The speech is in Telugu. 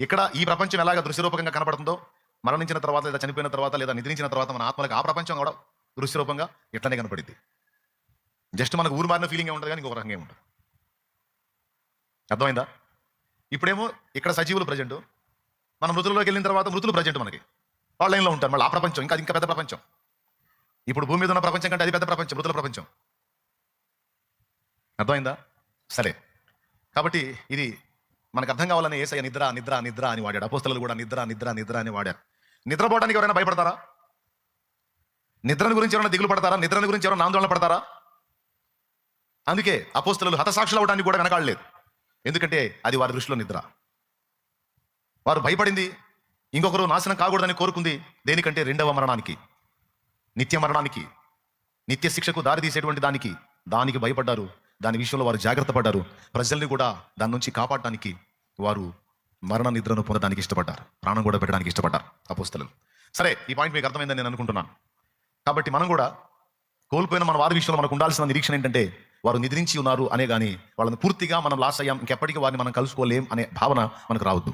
ఇక్కడ ఈ ప్రపంచం ఎలాగ దృశ్యరూపకంగా కనబడుతుందో, మరణించిన తర్వాత లేదా చనిపోయిన తర్వాత లేదా నిద్రించిన తర్వాత మన ఆత్మలకు ఆ ప్రపంచం కూడా దృశ్యరూపంగా ఇట్లనే కనపడింది. జస్ట్ మనకు ఊరు మారిన ఫీలింగ్ ఉంటుంది కానీ ఇంకొక రకంగా ఉంటుంది. అర్థమైందా? ఇప్పుడేమో ఇక్కడ సజీవులు ప్రజెంట్, మన మృతుల్లోకి వెళ్ళిన తర్వాత మృతులు ప్రజెంట్ మనకి వాళ్ళ లైన్లో ఉంటారు. మళ్ళీ ఆ ప్రపంచం ఇంకా పెద్ద ప్రపంచం. ఇప్పుడు భూమి మీద ఉన్న ప్రపంచం కంటే అది పెద్ద ప్రపంచం, మృతుల ప్రపంచం. అర్థమైందా? సరే, కాబట్టి ఇది మనకు అర్థం కావాలని యేసయ్య నిద్ర నిద్ర నిద్ర అని వాడాడు. అపోస్తలులు కూడా నిద్ర నిద్ర నిద్ర అని వాడారు. నిద్రపోవడానికి ఎవరైనా భయపడతారా? నిద్రని గురించి ఎవరైనా దిగులు పడతారా? నిద్రని గురించి ఎవరైనా ఆందోళన పడతారా? అందుకే అపోస్తలులు హతసాక్షులు అవడానికి కూడా వెనకాడలేదు. ఎందుకంటే అది వారి దృష్టిలో నిద్ర. వారు భయపడింది ఇంకొకరు నాశనం కాకూడదని కోరుకుంది దేనికంటే రెండవ మరణానికి, నిత్య మరణానికి, నిత్య శిక్షకు దారి తీసేటువంటి దానికి భయపడ్డారు. దాని విషయంలో వారు జాగ్రత్త పడ్డారు. ప్రజల్ని కూడా దాని నుంచి కాపాడటానికి వారు మరణ నిద్రను పొందడానికి ఇష్టపడ్డారు. ప్రాణం కూడా పెట్టడానికి ఇష్టపడ్డారు అపోస్తలులు. సరే, ఈ పాయింట్ మీకు అర్థమైందని నేను అనుకుంటున్నాను. కాబట్టి మనం కూడా కోల్పోయిన మన వారి విషయంలో మనకు ఉండాల్సిన నిరీక్షణ ఏంటంటే వారు నిద్రించి ఉన్నారు అనే, కానీ వాళ్ళని పూర్తిగా మనం లాస్ అయ్యాం, ఇంకెప్పటికీ వారిని మనం కలుసుకోలేం అనే భావన మనకు రావద్దు.